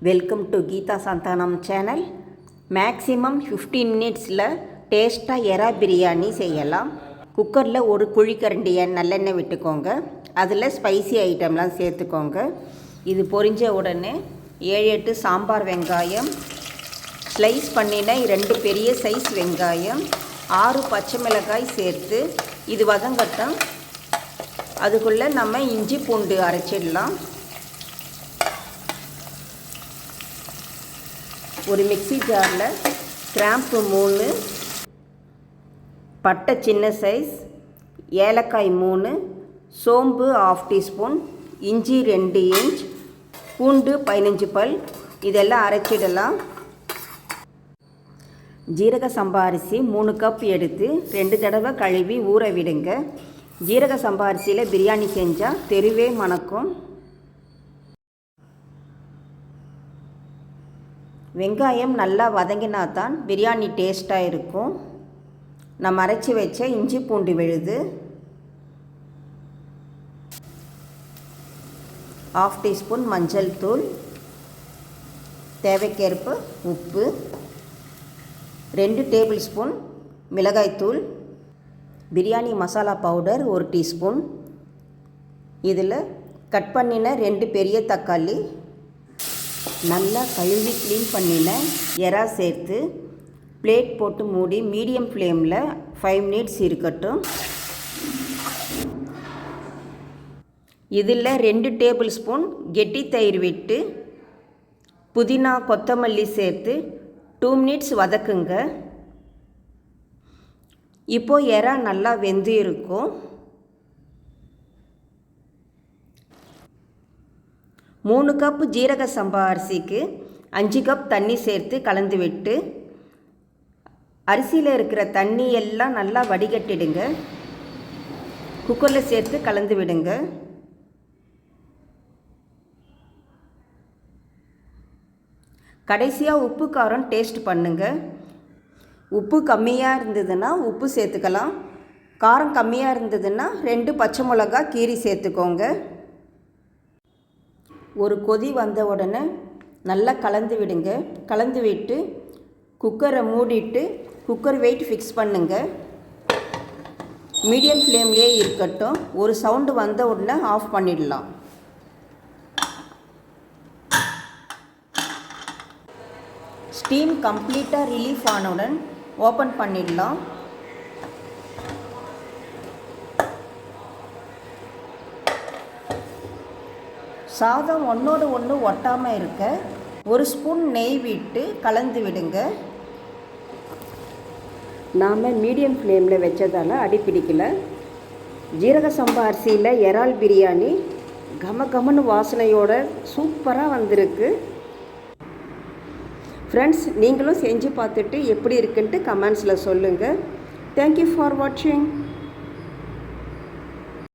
Welcome to Geetha Santhanam channel. Maximum 15 மினிட்ஸில் டேஸ்ட்டாக எறா பிரியாணி செய்யலாம். குக்கரில் ஒரு குழிக்கரண்டியை நல்லெண்ணெய் விட்டுக்கோங்க. அதில் ஸ்பைசி ஐட்டம்லாம் சேர்த்துக்கோங்க. இது பொரிஞ்ச உடனே 7-8 சாம்பார் வெங்காயம், ஸ்லைஸ் பண்ணின 2 பெரிய சைஸ் வெங்காயம், 6 பச்சை மிளகாய் சேர்த்து இது வதங்கட்டும். அதுக்குள்ளே நம்ம இஞ்சி பூண்டு அரைச்சிடலாம். ஒரு மிக்ஸி ஜாரில் கிராம்பு 3, பட்டை சின்ன சைஸ், ஏலக்காய் 3, சோம்பு 1/2 டீஸ்பூன், இஞ்சி 2 இன்ச், பூண்டு 15 பல், இதெல்லாம் அரைச்சிடலாம். ஜீரக சம்பா அரிசி 3 கப் எடுத்து 2 தடவை கழுவி ஊற விடுங்க. ஜீரக சம்பா அரிசியில் பிரியாணி செஞ்சால் தெருவே மணக்கும். வெங்காயம் நல்லா வதங்கினா தான் பிரியாணி டேஸ்ட்டாக இருக்கும். நம்ம அரைச்சி வச்ச இஞ்சி பூண்டு விழுது, 1/2 டீஸ்பூன் மஞ்சள் தூள், தேவைக்கேற்ப உப்பு, 2 டேபிள் ஸ்பூன் மிளகாய்த்தூள், பிரியாணி மசாலா பவுடர் 1 டீஸ்பூன். இதில் கட் பண்ணின 2 பெரிய தக்காளி, நல்லா கழுவி க்ளீன் பண்ணின எறா சேர்த்து பிளேட் போட்டு மூடி மீடியம் ஃப்ளேமில் 5 மினிட்ஸ் இருக்கட்டும். இதில் 2 டேபிள் ஸ்பூன் கெட்டி தயிர் விட்டு புதினா கொத்தமல்லி சேர்த்து 2 மினிட்ஸ் வதக்குங்க. இப்போது எறா நல்லா வெந்து இருக்கும். 3 கப் ஜீரக சம்பா அரிசிக்கு 5 கப் தண்ணி சேர்த்து கலந்து விட்டு அரிசியில் இருக்கிற தண்ணி எல்லாம் நல்லா வடிகட்டிடுங்க. குக்கரில் சேர்த்து கலந்து விடுங்க. கடைசியாக உப்பு காரம் டேஸ்ட் பண்ணுங்கள். உப்பு கம்மியாக இருந்ததுன்னா உப்பு சேர்த்துக்கலாம். காரம் கம்மியாக இருந்ததுன்னா 2 பச்சை மிளகா கீரி சேர்த்துக்கோங்க. ஒரு கொதி வந்த உடனே நல்லா கலந்து விடுங்க. கலந்து விட்டு குக்கரை மூடிட்டு குக்கர் வெயிட் ஃபிக்ஸ் பண்ணுங்கள். மீடியம் ஃப்ளேம்லேயே இருக்கட்டும். ஒரு சவுண்டு வந்த உடனே ஆஃப் பண்ணிடலாம். ஸ்டீம் கம்ப்ளீட்டாக ரிலீஃப் ஆனவுடன் ஓப்பன் பண்ணிடலாம். சாதம் ஒன்றோடு ஒன்று ஒட்டாமல் இருக்க 1 ஸ்பூன் நெய் விட்டு கலந்து விடுங்க. நாம் மீடியம் ஃப்ளேமில் வச்சதால் அடி பிடிக்கலை. ஜீரக சம்பா அரிசியில் இறால் பிரியாணி கமகமன்னு வாசனையோடு சூப்பராக வந்திருக்கு. ஃப்ரெண்ட்ஸ், நீங்களும் செஞ்சு பார்த்துட்டு எப்படி இருக்குன்ட்டு கமெண்ட்ஸில் சொல்லுங்கள். தேங்க்யூ ஃபார் வாட்சிங்.